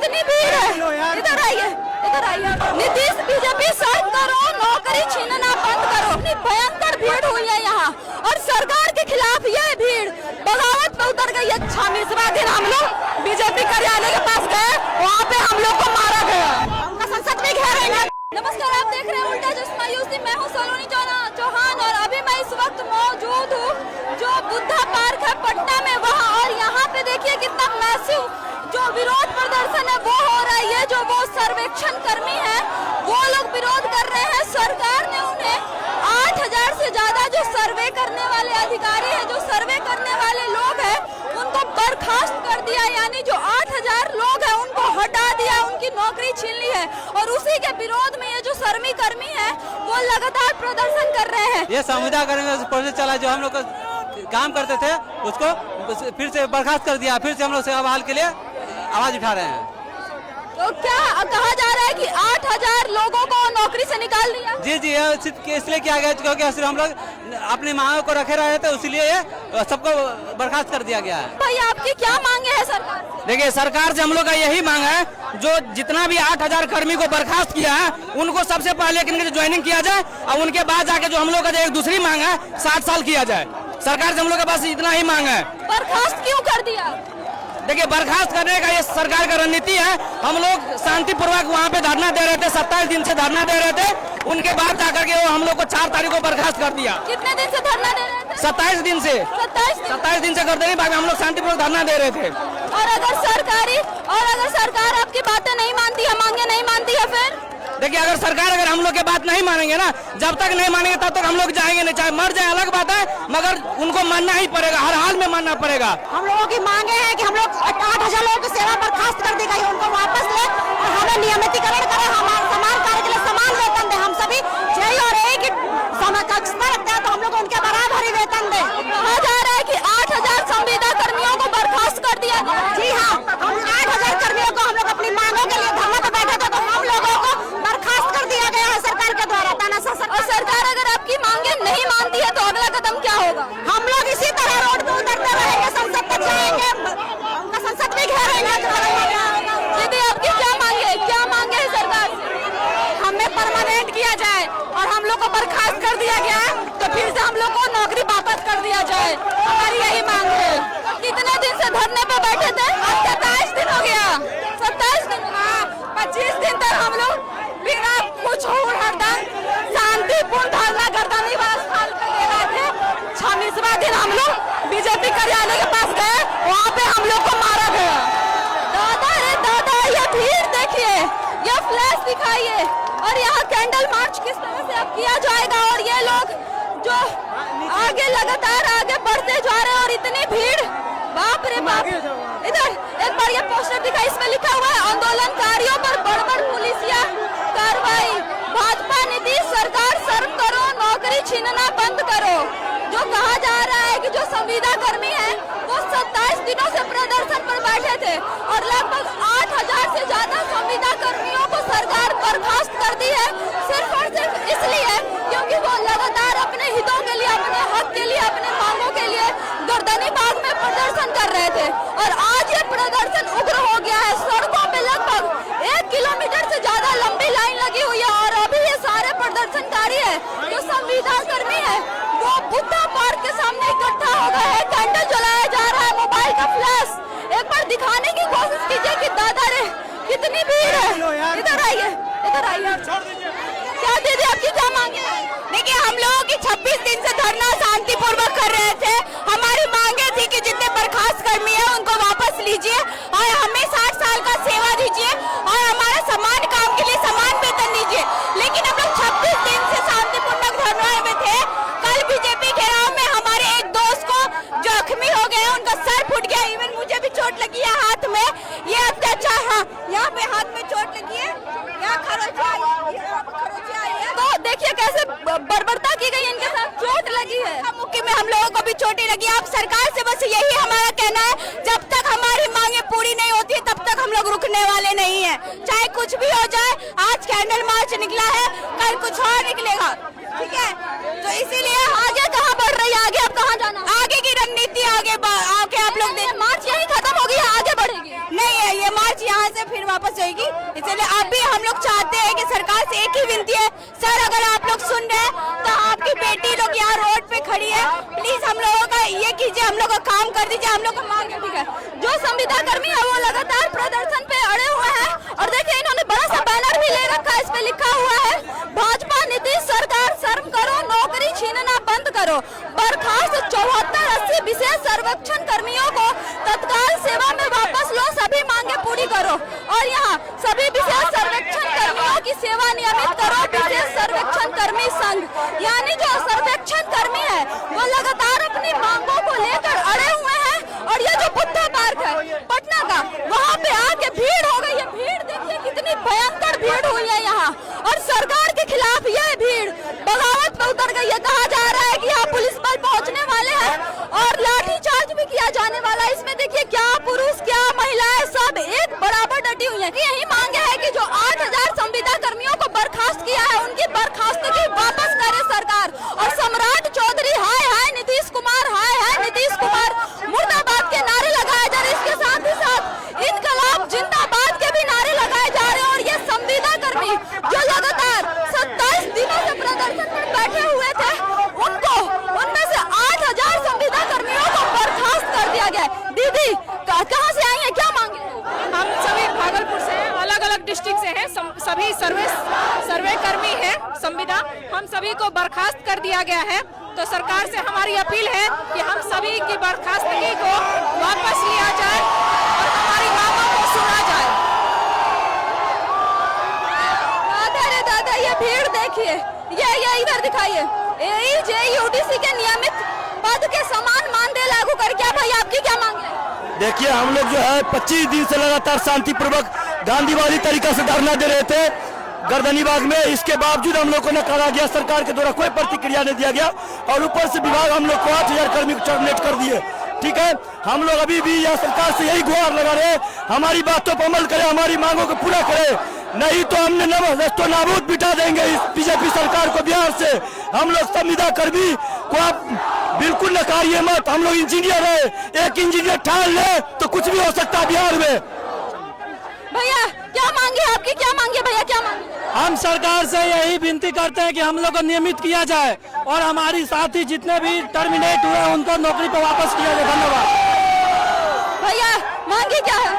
कितनी भीड़ है, इधर आइए, इधर आइए। नीतीश बीजेपी साथ करो, नौकरी छीनना बंद करो। इतनी भयंकर भीड़ हुई है यहाँ और सरकार के खिलाफ यह भीड़ बगावत पे उतर गई है। 26वां दिन हम लोग बीजेपी कार्यालय के पास गए, वहाँ पे हम लोग को मारा गया, संसद में घेरेंगे। नमस्कार, आप देख रहे हैं उल्टा चश्मा यूसी। मैं हूँ सलोनी चौहान और अभी मैं इस वक्त मौजूद हूँ जो बुद्धा पार्क है पटना में वहाँ, और यहाँ पे देखिए कितना मैसिव जो विरोध प्रदर्शन है वो हो रहा है। ये जो वो सर्वेक्षण कर्मी है वो लोग विरोध कर रहे हैं। सरकार ने उन्हें 8000 से ज्यादा जो सर्वे करने वाले अधिकारी है, जो सर्वे करने वाले लोग हैं, उनको बर्खास्त कर दिया। यानी जो 8000 लोग हैं उनको हटा दिया, उनकी नौकरी छीन ली है। और उसी के विरोध में ये जो सर्वे कर्मी है वो लगातार प्रदर्शन कर रहे हैं। ये संविदा कर्मी प्रोजेक्ट चला जो हम लोग काम करते थे उसको फिर से बर्खास्त कर दिया। फिर से हम लोग सेवा बहाल के लिए आवाज उठा रहे हैं। तो क्या कहा जा रहा है कि 8000 लोगों को नौकरी से निकाल दिया? जी जी, इसलिए किया गया क्योंकि सिर्फ हम लोग अपनी मांगों को रखे रहे थे, इसलिए सबको बर्खास्त कर दिया गया है। भाई आपकी क्या मांगे है सरकार? देखिए, सरकार से हम लोग का यही मांग है, जो जितना भी 8000 कर्मी को बर्खास्त किया है उनको सबसे पहले ज्वाइनिंग किया जाए और उनके बाद जाके जो हम लोग का एक दूसरी मांग है 60 साल किया जाए। सरकार से हम लोग के पास इतना ही मांग है। बर्खास्त क्यों कर दिया? देखिए, बर्खास्त करने का ये सरकार का रणनीति है। हम लोग शांतिपूर्वक वहाँ पे धरना दे रहे थे, 27 दिन से धरना दे रहे थे। उनके बाद जाकर के वो हम लोग को 4 तारीख को बर्खास्त कर दिया। कितने दिन से धरना दे रहे थे? 27 दिन से 27 दिन से करते नहीं, बाद में हम लोग शांतिपूर्वक धरना दे रहे थे। और अगर सरकार आपकी बातें नहीं मानती है, मांगे नहीं मानती है, फिर देखिए, अगर हम लोग की बात नहीं मानेंगे ना, जब तक नहीं मानेंगे तब तक हम लोग जाएंगे नहीं। चाहे मर जाए अलग बात है, मगर उनको मानना ही पड़ेगा, हर हाल में मानना पड़ेगा। हम लोगों की मांगे हैं कि हम लोग 8000 लोगों की सेवा बर्खास्त कर दी गई, उनको वापस ले और हमें नियमितीकरण करें, हमारे समान कार्य के लिए समान वेतन दे। हम सभी यही और एक कक्षता रखते हैं तो हम लोग उनके बराबर ही वेतन दे। कहा जा रहा है कि 8000 संविदा कर्मियों को बर्खास्त कर दिया। जी हाँ, हम 8000 कर्मियों को हम लोग अपनी मांगों के लिए धरना पे बैठे थे, तो हम लोगों को बर्खास्त कर दिया गया है सरकार के द्वारा तानाशाह। और सरकार अगर आपकी मांगे नहीं मानती है तो अगला कदम क्या होगा? हम लोग इसी तरह रोड पे उतरते रहेंगे, संसद तक जाएंगे, संसद में घेरेंगे। दीदी आपकी क्या मांगे है सरकार से? हमें परमानेंट किया जाए और हम लोग को बर्खास्त कर दिया गया है तो फिर से हम लोग को नौकरी वापस कर दिया जाए, हमारी यही मांग है। कितने दिन से धरने पे बैठे थे? 27 दिन हो गया। 27 दिन? 25 दिन तक हम लोग बिना कुछ हड़ताल शांतिपूर्ण धरना गर्दनी स्थल पे दे रहे थे। 26वां दिन हम लोग बीजेपी कार्यालय के पास गए, वहाँ पे हम लोग को मारा गया। दादा रे दादा, ये भीड़ देखिए, ये फ्लैश दिखाइए, और यहाँ कैंडल मार्च किस तरह से अब किया जाएगा। और ये लोग जो आगे लगातार आगे बढ़ते जा रहे हैं और इतनी भीड़, बाप रे बाप। इधर एक बार ये पोस्टर दिखा, इसमें लिखा हुआ है आंदोलनकारियों पर बड़ पुलिसिया कार्रवाई, भाजपा नीतीश सरकार सर्व करो, नौकरी छीनना बंद करो। जो कहा जा रहा है कि जो संविदा कर्मी है वो 27 दिनों से प्रदर्शन पर बैठे थे और लगभग 8000 से ज्यादा संविदा कर्मियों को सरकार बर्खास्त कर दी है, सिर्फ और सिर्फ इसलिए क्योंकि वो लगातार अपने हितों के लिए, अपने हक के लिए, अपने मांगों के लिए गर्दनी बाग में प्रदर्शन कर रहे थे। और आज ये प्रदर्शन उग्र हो गया है। सड़कों पे लगभग 1 किलोमीटर से ज्यादा लंबी लाइन लगी हुई है और अभी ये सारे प्रदर्शनकारी है जो संविदा कर्मी है वो बुद्धा पार्क के सामने इकट्ठा हो गए हैं। कैंडल जलाया जा रहा है, मोबाइल का फ्लैश एक बार दिखाने की कोशिश कीजिए कि दादा रे कितनी भीड़ है। इधर आइए, इधर आइए। क्या दीदी आपकी क्या मांगे? देखिए, हम लोगों की 26 दिन से धरना शांतिपूर्वक कर रहे थे। हमारी मांगे थी कि जितने बर्खास्त कर्मी है उनको वापस लीजिए और हमें 60 साल का सेवा दीजिए और हमारा समान काम के लिए समान वेतन दीजिए। लेकिन हम लोग 26 दिन से शांतिपूर्वक धरना में थे। कल बीजेपी घेराव में हमारे एक दोस्त को जख्मी हो गया, उनका सर फूट गया, इवन मुझे भी चोट लगी है हाथ में। ये अत्याचार, हाँ, यहाँ पे हाथ में चोट लगी है, यहाँ खरोंच आई है। तो देखिए कैसे बर्बरता की गई, इनके साथ चोट लगी है। मुक्की में हम लोगों को भी चोटें लगी। आप सरकार से बस यही हमारा कहना है, जब तक हमारी मांगे पूरी नहीं होती तब तक हम लोग रुकने वाले नहीं है, चाहे कुछ भी हो जाए। आज कैंडल मार्च निकला है, कल कुछ और निकलेगा, ठीक है? तो इसीलिए आगे कहाँ बढ़ रही है? आगे अब कहाँ जाना? आगे की रणनीति आगे आप लोग देख। मार्च यही खत्म होगी या आगे बढ़ेगी? नहीं है, ये मार्च यहाँ से तो फिर वापस जाएगी। इसलिए अब भी हम लोग चाहते हैं कि सरकार से एक ही विनती है, सर अगर आप लोग सुन रहे हैं तो आपकी बेटी लोग यहाँ रोड पे खड़ी है, प्लीज हम लोगों का ये कीजिए, हम लोग का काम कर दीजिए, हम लोग का मांग ठीक है। जो संविदा कर्मी है वो लगातार प्रदर्शन पे अड़े हुए हैं और देखिए इन्होंने बड़ा सा बैनर भी ले रखा है, इस पे लिखा हुआ है भाजपा नीतीश सरकार शर्म करो, नौकरी छीनना बंद करो, बर्खास्त 74-80 विशेष सर्वेक्षण कर्मियों को तत्काल सेवा में वापस लो, सभी मांगे पूरी करो। और यहाँ सभी विशेष सर्वेक्षण कर्मियों की सेवा नियमित करो। विशेष सर्वेक्षण कर्मी संघ यानी जो सर्वेक्षण कर्मी है वो लगातार अपनी मांगों को लेकर अड़े हुए हैं और ये जो बुद्धा पार्क है पटना का, वहाँ पे आके भीड़ हो गई है। भीड़ देखिए कितनी भयंकर भीड़ हुई है यहाँ और सरकार के खिलाफ यह भीड़ बगावत पे उतर गई है। कहा जा रहा है कि यहाँ पुलिस बल पहुँचने वाले हैं और लाठीचार्ज भी किया जाने वाला है। इसमें देखिए क्या पुरुष क्या महिलाएं सब एक बराबर डटी हुई है। यही मांगे है कि जो 8000 संविदा कर्मियों को बर्खास्त किया है उनकी बर्खास्तगी वापस करे सरकार। और सम्राट चौधरी हाय हाय नीतीश कुमार हाय हाय नीतीश कुमार मुर्दाबाद के नारे लगाए जा रहे हैं। इसके साथ ही साथ इनकलाब जिंदाबाद के भी नारे लगाए जा रहे हैं। और ये संविदा कर्मी जो लगातार 27 दिनों से प्रदर्शन पर बैठे हुए थे उनमें से 8000 संविदा कर्मियों को बर्खास्त कर दिया गया है। दीदी कहाँ से आई है, क्या मांगे? हम सभी भागलपुर से हैं, अलग अलग डिस्ट्रिक्ट से हैं, सभी सर्वे कर्मी हैं संविदा, हम सभी को बर्खास्त कर दिया गया है। तो सरकार से हमारी अपील है कि हम सभी की बर्खास्तगी को वापस लिया जाए और हमारी मांगों को सुना जाए। दादा ये भीड़ देखिए, ये इधर दिखाइए, AEJUDC के नियमित पद के समान मानदेय लागू कर। क्या भाई आपकी क्या मांग है? देखिए हम लोग जो है 25 दिन से लगातार शांतिपूर्वक गांधीवादी तरीका से धरना दे रहे थे गर्दनी बाग में। इसके बावजूद हम लोग को नकारा गया, सरकार के द्वारा कोई प्रतिक्रिया नहीं दिया गया और ऊपर से विभाग हम लोग को 8000 कर्मी को टर्मिनेट कर दिए। ठीक है, हम लोग अभी भी यह सरकार से यही गुहार लगा रहे, हमारी बातों पर अमल करे, हमारी मांगों को पूरा करे, नहीं तो हमने तो नाबूद बिठा देंगे इस बीजेपी सरकार को बिहार से। हम लोग संविदा कर्मी को आप बिल्कुल नकारिए मत, हम लोग इंजीनियर है, एक इंजीनियर ठान ले तो कुछ भी हो सकता है बिहार में। भैया क्या मांगे आपकी, क्या मांगे भैया, क्या मांगे? हम सरकार से यही विनती करते हैं कि हम लोग को नियमित किया जाए और हमारी साथी जितने भी टर्मिनेट हुए उनको नौकरी पर वापस किया जाए। धन्यवाद। भैया मांगे क्या है?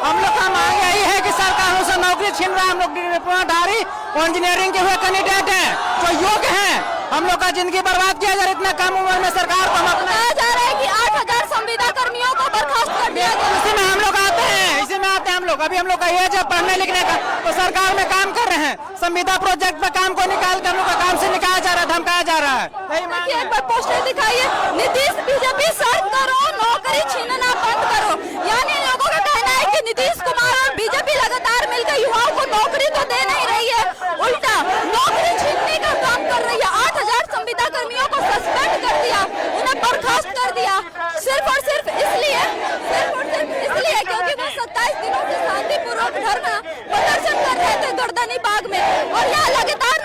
हम लोग का मांग यही है कि सरकारों से नौकरी छीन रहा है। हम लोग डिप्लोमाधारी और इंजीनियरिंग के हुए कैंडिडेट हैं जो योग्य हैं, हम लोग का जिंदगी बर्बाद किया जा रहा है। इतना कम उम्र में सरकार को कहा जा रहा है कि 8000 संविदा कर्मियों को बर्खास्त कर दिया गया। इसी में हम लोग आते हैं, इसी में आते हैं हम लोग। अभी हम लोग का एज है पढ़ने लिखने का, तो सरकार में काम कर रहे हैं, संविदा प्रोजेक्ट पे काम को निकाल कर हम लोग का काम से निकाला जा रहा है, धमकाया जा रहा है। देखिए एक बार पोस्टर दिखाइए, नीतीश बीजेपी शर्म करो, नौकरी छीनना बंद करो। यानी लोगों का कहना है कि नीतीश कुमार और बीजेपी लगातार मिलकर युवाओं को नौकरी तो दे नहीं रही है, उल्टा नौकरी छीनने का काम कर रही है। 8000 संविदा कर्मियों को सस्पेंड कर दिया, उन्हें बर्खास्त कर दिया, सिर्फ और सिर्फ इसलिए क्योंकि वो 27 दिनों से शांतिपूर्वक धरना प्रदर्शन कर रहे थे गर्दनी बाग में और यहाँ लगातार